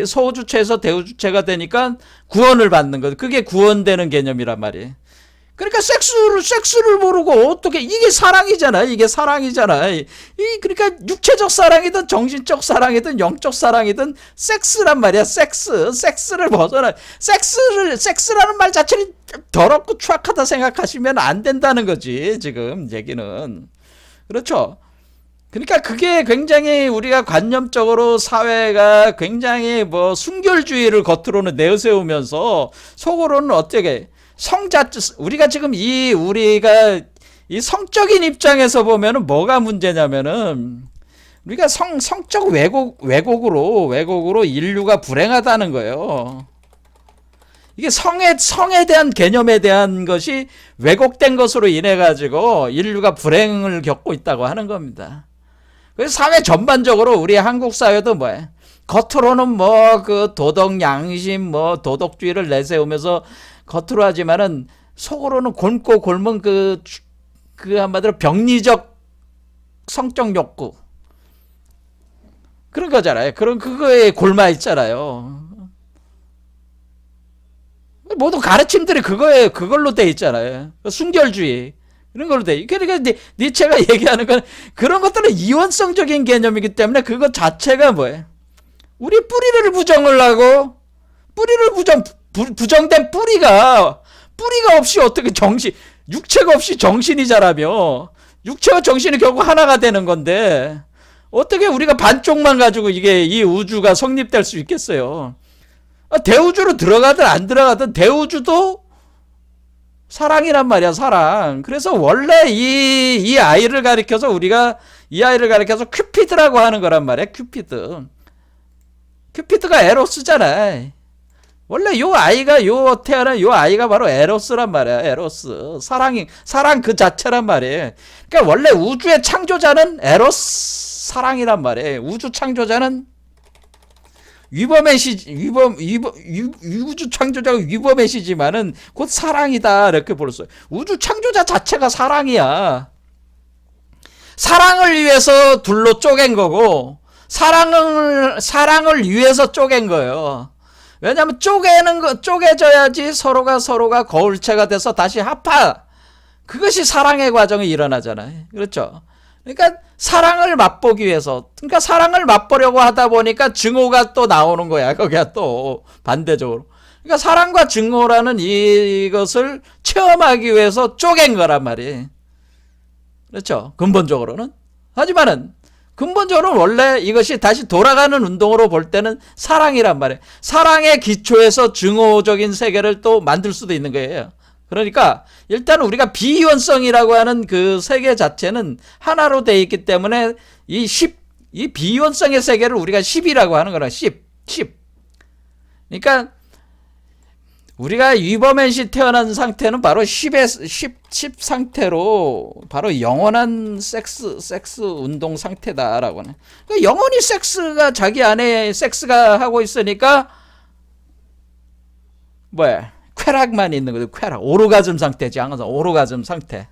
Speaker 1: 소주체에서 대우주체가 되니까 구원을 받는 것. 그게 구원되는 개념이란 말이에요. 그러니까 섹스를 모르고 어떻게 이게 사랑이잖아. 이게 사랑이잖아. 그러니까 육체적 사랑이든 정신적 사랑이든 영적 사랑이든 섹스란 말이야. 섹스를 벗어나. 섹스라는 말 자체는 더럽고 추악하다 생각하시면 안 된다는 거지. 지금 얘기는. 그렇죠. 그러니까 그게 굉장히 우리가 관념적으로 사회가 굉장히 뭐 순결주의를 겉으로는 내세우면서 속으로는 어떻게 우리가 지금 우리가 이 성적인 입장에서 보면은 뭐가 문제냐면은 우리가 성적 왜곡으로 인류가 불행하다는 거예요. 이게 성에 대한 개념에 대한 것이 왜곡된 것으로 인해 가지고 인류가 불행을 겪고 있다고 하는 겁니다. 그래서 사회 전반적으로 우리 한국 사회도 뭐야? 겉으로는 뭐 그 도덕 양심 뭐 도덕주의를 내세우면서 겉으로 하지만은 속으로는 곪고 곪은 그 한마디로 병리적 성적 욕구 그런 거잖아요. 그거에 골마 있잖아요. 모든 가르침들이 그걸로 돼 있잖아요. 순결주의. 이런 걸로 돼. 그러니까 니체가 얘기하는 건 그런 것들은 이원성적인 개념이기 때문에 그것 자체가 뭐예요? 우리 뿌리를 부정을 하고 부정된 뿌리가 없이 어떻게 육체가 없이 정신이 자라며 육체와 정신이 결국 하나가 되는 건데 어떻게 우리가 반쪽만 가지고 이 우주가 성립될 수 있겠어요? 대우주로 들어가든 안 들어가든 대우주도 사랑이란 말이야, 사랑. 그래서 원래 이 아이를 가리켜서 우리가 이 아이를 가리켜서 큐피드라고 하는 거란 말이야, 큐피드가 에로스잖아. 원래 태어난 요 아이가 바로 에로스란 말이야, 에로스. 사랑 그 자체란 말이야. 그러니까 원래 우주의 창조자는 에로스, 사랑이란 말이야. 우주 창조자는 우주 창조자가 위범의시지만은 곧 사랑이다 이렇게 볼수 있어요. 우주 창조자 자체가 사랑이야. 사랑을 위해서 둘로 쪼갠 거고 사랑을 위해서 쪼갠 거예요. 왜냐하면 쪼개져야지 서로가 거울체가 돼서 다시 합하. 그것이 사랑의 과정이 일어나잖아요. 그렇죠? 그러니까 사랑을 맛보기 위해서, 그러니까 사랑을 맛보려고 하다 보니까 증오가 또 나오는 거야. 거기가 또 반대적으로. 그러니까 사랑과 증오라는 이것을 체험하기 위해서 쪼갠 거란 말이에요. 그렇죠? 근본적으로는. 하지만은 근본적으로는 원래 이것이 다시 돌아가는 운동으로 볼 때는 사랑이란 말이에요. 사랑의 기초에서 증오적인 세계를 또 만들 수도 있는 거예요. 그러니까 일단 우리가 비이원성이라고 하는 그 세계 자체는 하나로 되어 있기 때문에 이 비이원성의 세계를 우리가 10이라고 하는 거라. 10. 그러니까 우리가 위버맨시 태어난 상태는 바로 10 상태로 바로 영원한 섹스 운동 상태다라고 하는. 그러니까 영원히 섹스가 자기 안에 섹스가 하고 있으니까 뭐야? 쾌락만 있는 거죠. 쾌락. 오르가즘 상태지. 항상 오르가즘 상태.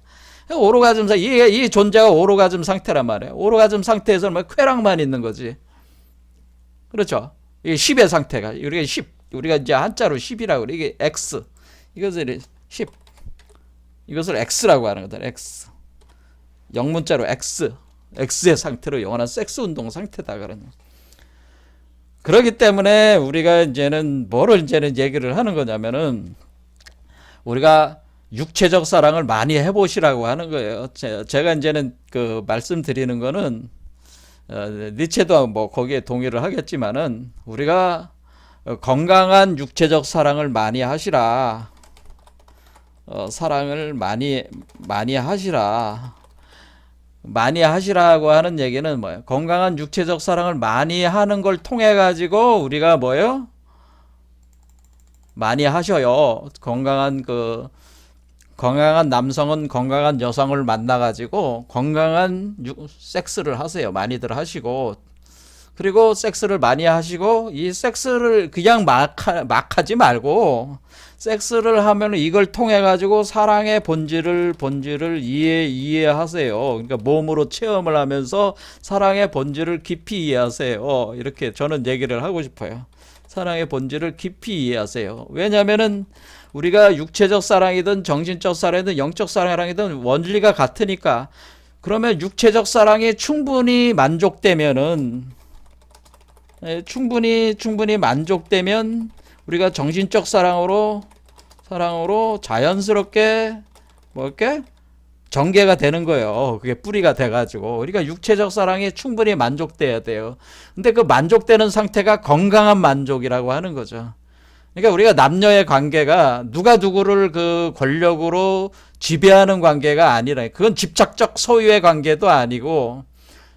Speaker 1: 오르가즘 상태. 이 존재가 오르가즘 상태란 말이에요. 오르가즘 상태에서는 뭐 쾌락만 있는 거지. 그렇죠? 이게 10의 상태가. 우리가 이제 한자로 10이라고 그래. 이게 X. 이것을 10. 이것을 X라고 하는 거다. X. 영문자로 X. X의 상태로 영원한 섹스 운동 상태다. 그러는. 그렇기 때문에 우리가 이제는 뭐를 얘기를 하는 거냐면은 우리가 육체적 사랑을 많이 해보시라고 하는 거예요. 제가 이제는 그 말씀드리는 거는 니체도 뭐 거기에 동의를 하겠지만은 우리가 건강한 육체적 사랑을 많이 하시라. 사랑을 많이 하시라. 많이 하시라고 하는 얘기는 뭐예요? 건강한 육체적 사랑을 많이 하는 걸 통해 가지고 우리가 뭐예요? 많이 하셔요. 건강한 남성은 건강한 여성을 만나 가지고 건강한 섹스를 하세요. 많이들 하시고. 그리고 섹스를 많이 하시고 이 섹스를 그냥 막 하지 말고 섹스를 하면 이걸 통해 가지고 사랑의 본질을 이해하세요. 그러니까 몸으로 체험을 하면서 사랑의 본질을 깊이 이해하세요. 이렇게 저는 얘기를 하고 싶어요. 사랑의 본질을 깊이 이해하세요. 왜냐하면은 우리가 육체적 사랑이든 정신적 사랑이든 영적 사랑이든 원리가 같으니까. 그러면 육체적 사랑이 충분히 만족되면은 충분히 만족되면 우리가 정신적 사랑으로 자연스럽게 뭐게 전개가 되는 거예요. 그게 뿌리가 돼가지고. 그러니까 육체적 사랑이 충분히 만족돼야 돼요. 근데 그 만족되는 상태가 건강한 만족이라고 하는 거죠. 그러니까 우리가 남녀의 관계가 누가 누구를 그 권력으로 지배하는 관계가 아니라, 그건 집착적 소유의 관계도 아니고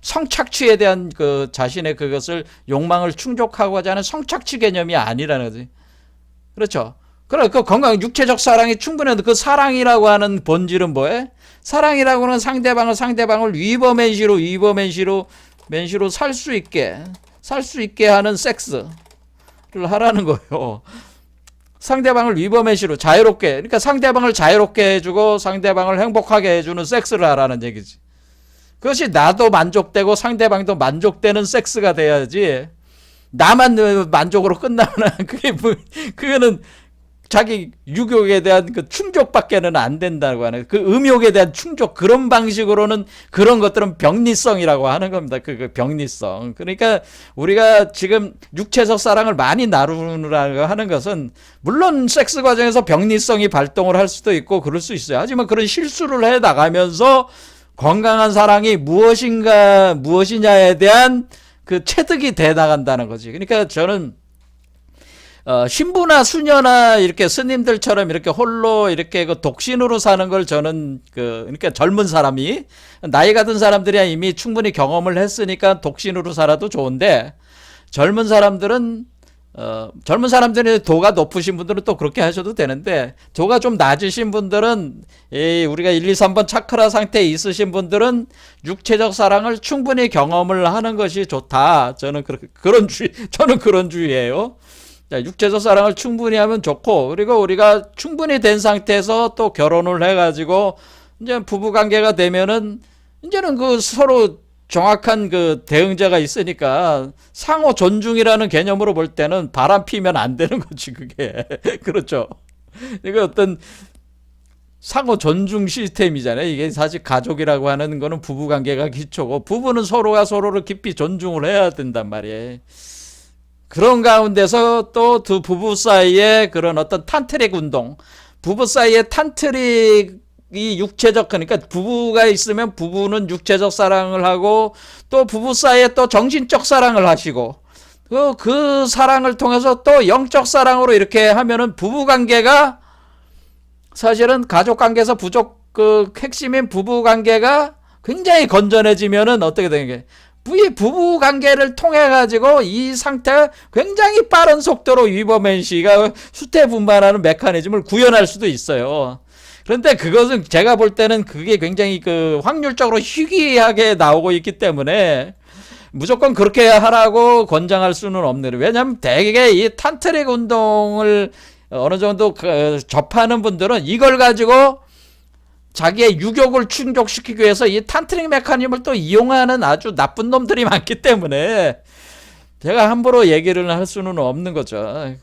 Speaker 1: 성착취에 대한 그 자신의 그것을 욕망을 충족하고자 하는 성착취 개념이 아니라는 거지. 그렇죠? 그래, 그 건강 육체적 사랑이 충분한데 그 사랑이라고 하는 본질은 뭐예요? 사랑이라고 하는 상대방을 위버맨시로 살 수 있게 하는 섹스를 하라는 거예요. 상대방을 위버맨시로 자유롭게, 그러니까 상대방을 자유롭게 해주고 상대방을 행복하게 해주는 섹스를 하라는 얘기지. 그것이 나도 만족되고 상대방도 만족되는 섹스가 돼야지. 나만 만족으로 끝나면 그거는 자기 유욕에 대한 그 충족밖에는 안 된다고 하는, 그 음욕에 대한 충족, 그런 방식으로는 그런 것들은 병리성이라고 하는 겁니다. 그 병리성. 그러니까 우리가 지금 육체적 사랑을 많이 나누라고 하는 것은 물론 섹스 과정에서 병리성이 발동을 할 수도 있고 그럴 수 있어요. 하지만 그런 실수를 해 나가면서 건강한 사랑이 무엇이냐에 대한 그 체득이 돼 나간다는 거지. 그러니까 저는 신부나 수녀나 이렇게 스님들처럼 이렇게 홀로 이렇게 그 독신으로 사는 걸 저는 그러니까 젊은 사람이, 나이가 든 사람들이야 이미 충분히 경험을 했으니까 독신으로 살아도 좋은데, 젊은 사람들은 젊은 사람들이 도가 높으신 분들은 또 그렇게 하셔도 되는데, 도가 좀 낮으신 분들은, 우리가 1, 2, 3번 차크라 상태에 있으신 분들은 육체적 사랑을 충분히 경험을 하는 것이 좋다. 저는 저는 그런 주의예요. 자, 육체적 사랑을 충분히 하면 좋고, 그리고 우리가 충분히 된 상태에서 또 결혼을 해가지고, 이제 부부 관계가 되면은, 이제는 그 서로 정확한 그 대응자가 있으니까 상호 존중이라는 개념으로 볼 때는 바람 피면 안 되는 거지, 그게. 그렇죠. 이거 어떤 상호 존중 시스템이잖아요. 이게 사실 가족이라고 하는 거는 부부 관계가 기초고, 부부는 서로가 서로를 깊이 존중을 해야 된단 말이에요. 그런 가운데서 또 두 부부 사이에 그런 어떤 탄트릭 운동, 부부 사이에 탄트릭 이 육체적, 그러니까 부부가 있으면 부부는 육체적 사랑을 하고, 또 부부 사이에 또 정신적 사랑을 하시고, 그 사랑을 통해서 또 영적 사랑으로 이렇게 하면은 부부 관계가 사실은 가족 관계에서 그 핵심인 부부 관계가 굉장히 건전해지면은 어떻게 되는 게, 이 부부 관계를 통해 가지고 이 상태가 굉장히 빠른 속도로 위버맨 씨가 수태분만하는 메커니즘을 구현할 수도 있어요. 그런데 그것은 제가 볼 때는 그게 굉장히 그 확률적으로 희귀하게 나오고 있기 때문에 무조건 그렇게 하라고 권장할 수는 없는. 왜냐하면 대개 이 탄트릭 운동을 어느 정도 접하는 분들은 이걸 가지고 자기의 유욕을 충족시키기 위해서 이 탄트릭 메커니즘을 또 이용하는 아주 나쁜 놈들이 많기 때문에 제가 함부로 얘기를 할 수는 없는 거죠.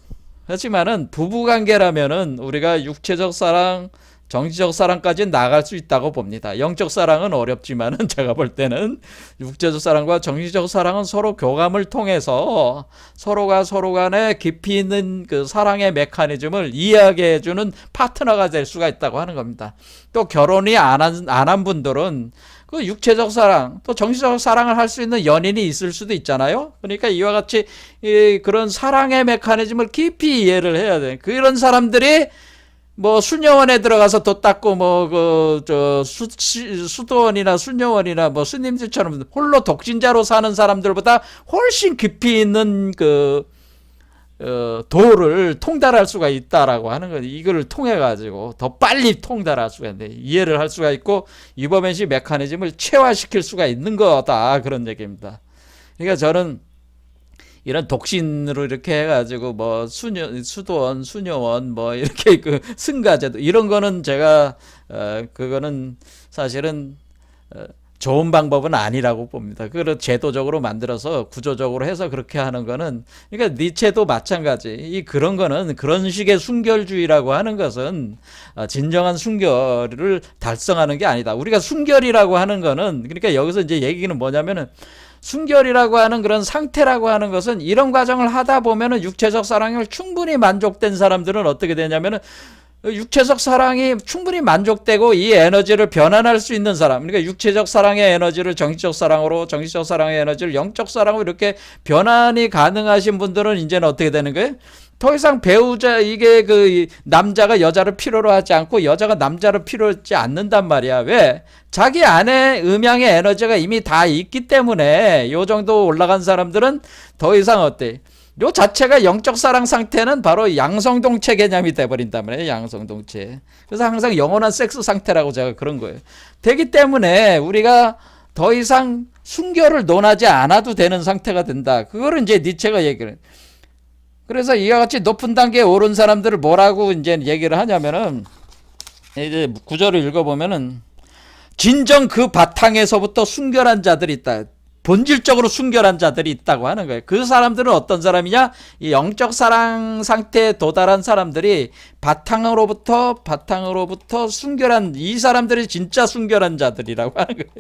Speaker 1: 하지만은 부부관계라면은 우리가 육체적 사랑, 정신적 사랑까지 나갈 수 있다고 봅니다. 영적 사랑은 어렵지만은 제가 볼 때는 육체적 사랑과 정신적 사랑은 서로 교감을 통해서 서로가 서로 간에 깊이 있는 그 사랑의 메커니즘을 이해하게 해주는 파트너가 될 수가 있다고 하는 겁니다. 또 결혼이 안 한 분들은 그 육체적 사랑, 또 정신적 사랑을 할 수 있는 연인이 있을 수도 있잖아요. 그러니까 이와 같이 그런 사랑의 메커니즘을 깊이 이해를 해야 돼. 그런 사람들이 뭐 수녀원에 들어가서 도 닦고 뭐 수도원이나 수녀원이나 뭐 스님들처럼 홀로 독신자로 사는 사람들보다 훨씬 깊이 있는 도를 통달할 수가 있다라고 하는 거지. 이거를 통해 가지고 더 빨리 통달할 수가 있는데, 이해를 할 수가 있고 이버맨시 메커니즘을 체화시킬 수가 있는 거다, 그런 얘기입니다. 그러니까 저는 이런 독신으로 이렇게 해가지고 뭐 수도원, 수녀원 뭐 이렇게 그 승가제도 이런 거는 제가 그거는 사실은 좋은 방법은 아니라고 봅니다. 그걸 제도적으로 만들어서 구조적으로 해서 그렇게 하는 거는, 그러니까 니체도 마찬가지. 그런 거는, 그런 식의 순결주의라고 하는 것은 진정한 순결을 달성하는 게 아니다. 우리가 순결이라고 하는 거는, 그러니까 여기서 이제 얘기는 뭐냐면은, 순결이라고 하는 그런 상태라고 하는 것은 이런 과정을 하다 보면은 육체적 사랑을 충분히 만족된 사람들은 어떻게 되냐면은, 육체적 사랑이 충분히 만족되고 이 에너지를 변환할 수 있는 사람, 그러니까 육체적 사랑의 에너지를 정신적 사랑으로, 정신적 사랑의 에너지를 영적 사랑으로 이렇게 변환이 가능하신 분들은 이제는 어떻게 되는 거예요? 더 이상 배우자, 이게 그 남자가 여자를 필요로 하지 않고 여자가 남자를 필요로 하지 않는단 말이야. 왜? 자기 안에 음양의 에너지가 이미 다 있기 때문에 요 정도 올라간 사람들은 더 이상 어때? 요 자체가 영적 사랑 상태는 바로 양성동체 개념이 돼버린단 말이에요. 양성동체. 그래서 항상 영원한 섹스 상태라고 제가 그런 거예요. 되기 때문에 우리가 더 이상 순결을 논하지 않아도 되는 상태가 된다. 그거를 이제 니체가 얘기를 해요. 그래서 이와 같이 높은 단계에 오른 사람들을 뭐라고 이제 얘기를 하냐면은, 이제 구절을 읽어보면은, 진정 그 바탕에서부터 순결한 자들이 있다. 본질적으로 순결한 자들이 있다고 하는 거예요. 그 사람들은 어떤 사람이냐? 이 영적 사랑 상태에 도달한 사람들이 바탕으로부터 순결한, 이 사람들이 진짜 순결한 자들이라고 하는 거예요.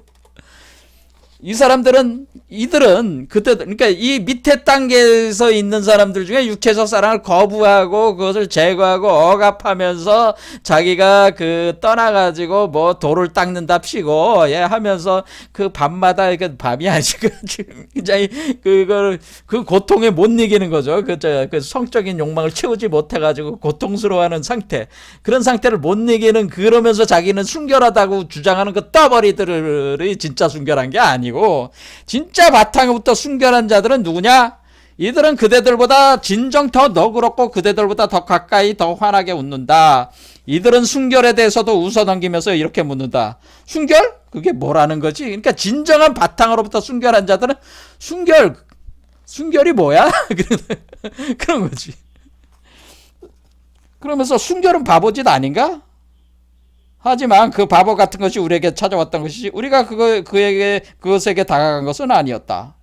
Speaker 1: 이들은 그때, 그러니까 이 밑에 단계에서 있는 사람들 중에 육체적 사랑을 거부하고 그것을 제거하고 억압하면서 자기가 떠나가지고 뭐 돌을 닦는답시고 하면서 그 밤마다, 그 밤이 아니고 굉장히 그 고통에 못 이기는 거죠. 그 성적인 욕망을 채우지 못해가지고 고통스러워하는 상태, 그런 상태를 못 이기는, 그러면서 자기는 순결하다고 주장하는 그 떠버리들이 진짜 순결한 게 아니고, 진짜 바탕부터 순결한 자들은 누구냐? 이들은 그대들보다 진정 더 너그럽고 그대들보다 더 가까이 더 환하게 웃는다. 이들은 순결에 대해서도 웃어넘기면서 이렇게 묻는다. 순결? 그게 뭐라는 거지? 그러니까 진정한 바탕으로부터 순결한 자들은 순결이 뭐야? 그런 거지. 그러면서 순결은 바보짓 아닌가? 하지만 그 바보 같은 것이 우리에게 찾아왔던 것이지 우리가 그것에게 다가간 것은 아니었다.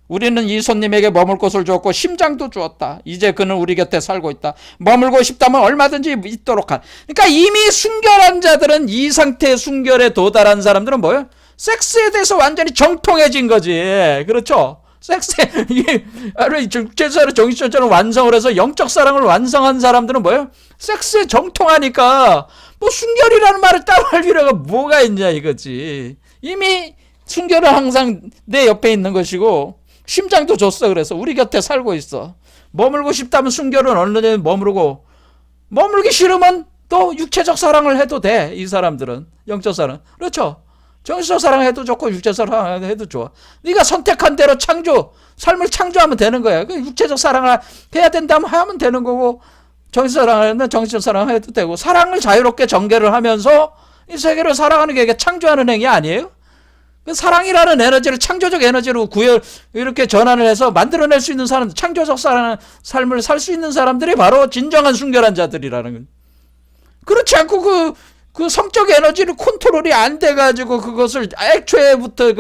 Speaker 1: 우리는 이 손님에게 머물 곳을 주었고 심장도 주었다. 이제 그는 우리 곁에 살고 있다. 머물고 싶다면 얼마든지 있도록 한. 그러니까 이미 순결한 자들은, 이 상태의 순결에 도달한 사람들은 뭐예요? 섹스에 대해서 완전히 정통해진 거지. 그렇죠? 섹스에 이게 육체사를 정신적으로 완성을 해서 영적 사랑을 완성한 사람들은 뭐예요? 섹스에 정통하니까 뭐 순결이라는 말을 따로 할 필요가 뭐가 있냐 이거지. 이미 순결은 항상 내 옆에 있는 것이고 심장도 줬어. 그래서 우리 곁에 살고 있어. 머물고 싶다면 순결은 어느 정도 머무르고, 머물기 싫으면 또 육체적 사랑을 해도 돼. 이 사람들은 영적 사랑. 그렇죠? 정신적 사랑해도 좋고 육체적 사랑해도 좋아. 네가 선택한 대로 삶을 창조하면 되는 거야. 육체적 사랑을 해야 된다면 하면 되는 거고, 정신적 사랑하면 정신적 사랑해도 되고, 사랑을 자유롭게 전개를 하면서 이 세계를 살아가는 게 이게 창조하는 행위 아니에요? 사랑이라는 에너지를 창조적 에너지로 이렇게 전환을 해서 만들어낼 수 있는 사람, 창조적 삶을 살 수 있는 사람들이 바로 진정한 순결한 자들이라는 거예요. 그렇지 않고 그 성적 에너지를 컨트롤이 안 돼가지고 그것을 애초에부터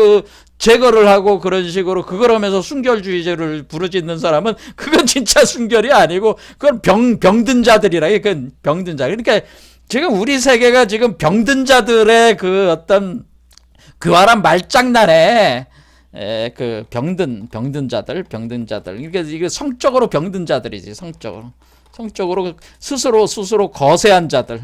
Speaker 1: 제거를 하고 그런 식으로 그걸 하면서 순결주의제를 부르짖는 사람은 그건 진짜 순결이 아니고 그건 병든 자들이라. 그건 병든 자. 그러니까 지금 우리 세계가 지금 병든 자들의 그 어떤 그와란 말장난에 병든 자들. 그러니까 이게 성적으로 병든 자들이지. 성적으로 스스로 거세한 자들.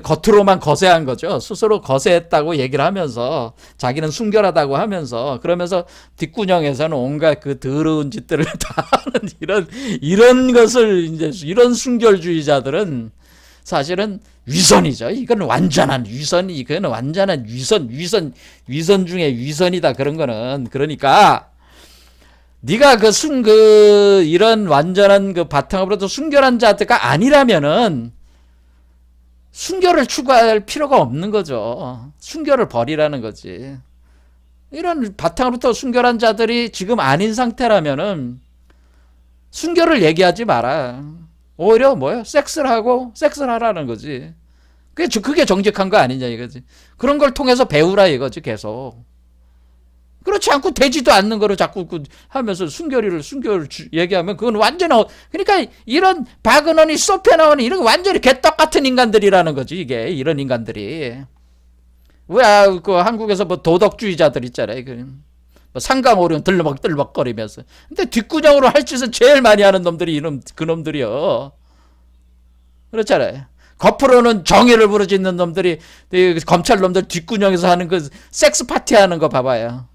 Speaker 1: 겉으로만 거세한 거죠. 스스로 거세했다고 얘기를 하면서 자기는 순결하다고 하면서, 그러면서 뒷구녕에서는 온갖 그 더러운 짓들을 다 하는 이런 것을 이제 이런 순결주의자들은 사실은 위선이죠. 이건 완전한 위선이, 이거는 완전한 위선 중에 위선이다. 그런 거는. 그러니까 네가 이런 완전한 그 바탕으로부터 순결한 자가 아니라면은 순결을 추구할 필요가 없는 거죠. 순결을 버리라는 거지. 이런 바탕으로부터 순결한 자들이 지금 아닌 상태라면은 순결을 얘기하지 마라. 오히려 뭐예요? 섹스를 하라는 거지. 그게 정직한 거 아니냐 이거지. 그런 걸 통해서 배우라 이거지 계속. 그렇지 않고 되지도 않는 거를 자꾸 하면서 순결 얘기하면 그건 완전히, 그러니까 이런 박은원이 소페나원이 이런 완전히 개떡 같은 인간들이라는 거지. 이게 이런 인간들이. 왜 한국에서 뭐 도덕주의자들 있잖아요. 뭐 상강오륜 들럭거리면서. 근데 뒷구녕으로 할 짓은 제일 많이 하는 놈들이 그놈들이요. 그렇잖아요. 겉으로는 정의를 부르짖는 놈들이 검찰 놈들 뒷구녕에서 하는 그 섹스 파티 하는 거 봐봐요.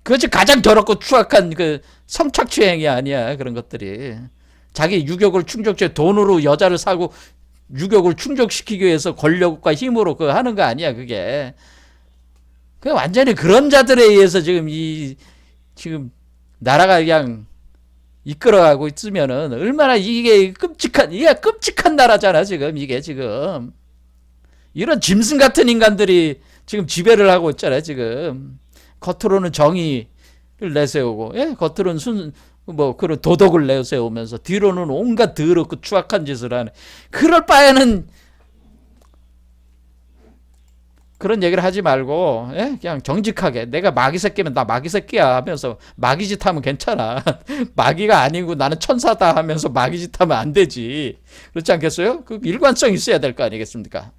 Speaker 1: 그것이 가장 더럽고 추악한 그 성착취 행위 아니야. 그런 것들이. 자기 유격을 돈으로 여자를 사고 유격을 충족시키기 위해서 권력과 힘으로 하는 거 아니야, 그게. 완전히 그런 자들에 의해서 지금 나라가 그냥 이끌어가고 있으면은 얼마나 이게 끔찍한 나라잖아, 지금. 이런 짐승 같은 인간들이 지금 지배를 하고 있잖아요, 지금. 겉으로는 정의를 내세우고, 겉으로는 그런 도덕을 내세우면서 뒤로는 온갖 더럽고 추악한 짓을 하는. 그럴 바에는 그런 얘기를 하지 말고, 그냥 정직하게 내가 마귀 새끼면 나 마귀 새끼야 하면서 마귀 짓 하면 괜찮아. 마귀가 아니고 나는 천사다 하면서 마귀 짓 하면 안 되지. 그렇지 않겠어요? 그 일관성 있어야 될 거 아니겠습니까?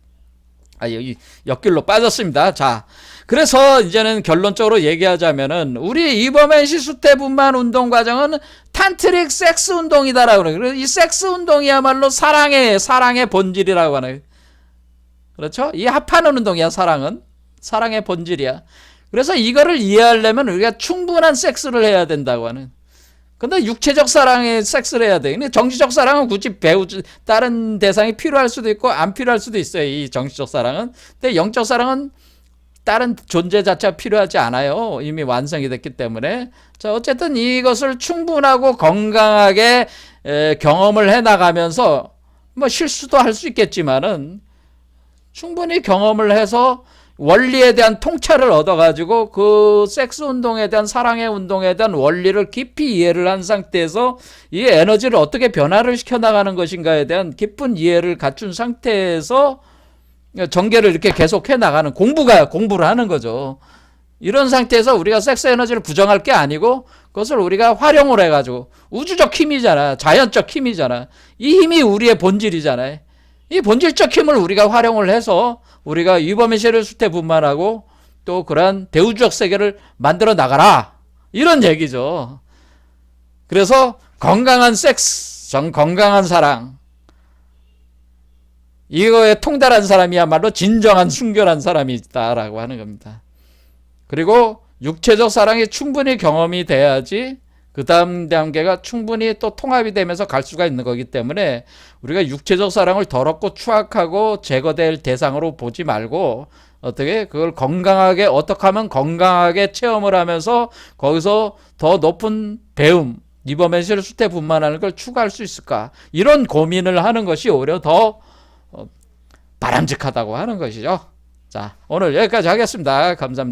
Speaker 1: 여기 옆길로 빠졌습니다. 자, 그래서 이제는 결론적으로 얘기하자면은 우리 이버맨 시수테 분만 운동 과정은 탄트릭 섹스 운동이다라고 그래요. 이 섹스 운동이야말로 사랑의 본질이라고 하는. 그렇죠? 이 합하는 운동이야. 사랑의 본질이야. 그래서 이거를 이해하려면 우리가 충분한 섹스를 해야 된다고 하는. 근데 육체적 사랑에 섹스를 해야 돼. 근데 정신적 사랑은 굳이 다른 대상이 필요할 수도 있고 안 필요할 수도 있어요. 이 정신적 사랑은. 근데 영적 사랑은 다른 존재 자체가 필요하지 않아요. 이미 완성이 됐기 때문에. 자, 어쨌든 이것을 충분하고 건강하게 경험을 해 나가면서 뭐 실수도 할 수 있겠지만은 충분히 경험을 해서 원리에 대한 통찰을 얻어가지고 그 섹스 운동에 대한 사랑의 운동에 대한 원리를 깊이 이해를 한 상태에서 이 에너지를 어떻게 변화를 시켜 나가는 것인가에 대한 깊은 이해를 갖춘 상태에서 전개를 이렇게 계속해 나가는 공부를 하는 거죠. 이런 상태에서 우리가 섹스 에너지를 부정할 게 아니고 그것을 우리가 활용을 해가지고 우주적 힘이잖아. 자연적 힘이잖아. 이 힘이 우리의 본질이잖아요. 이 본질적 힘을 우리가 활용을 해서 우리가 위법의식을 수태분만하고 또 그러한 대우주적 세계를 만들어 나가라. 이런 얘기죠. 그래서 건강한 섹스, 건강한 사랑, 이거에 통달한 사람이야말로 진정한 순결한 사람이 있다라고 하는 겁니다. 그리고 육체적 사랑이 충분히 경험이 돼야지 그 다음 단계가 충분히 또 통합이 되면서 갈 수가 있는 거기 때문에 우리가 육체적 사랑을 더럽고 추악하고 제거될 대상으로 보지 말고 어떻게 그걸 건강하게 어떻게 하면 건강하게 체험을 하면서 거기서 더 높은 배움, 이범현실 수태분만하는 걸 추구할 수 있을까, 이런 고민을 하는 것이 오히려 더 바람직하다고 하는 것이죠. 자, 오늘 여기까지 하겠습니다. 감사합니다.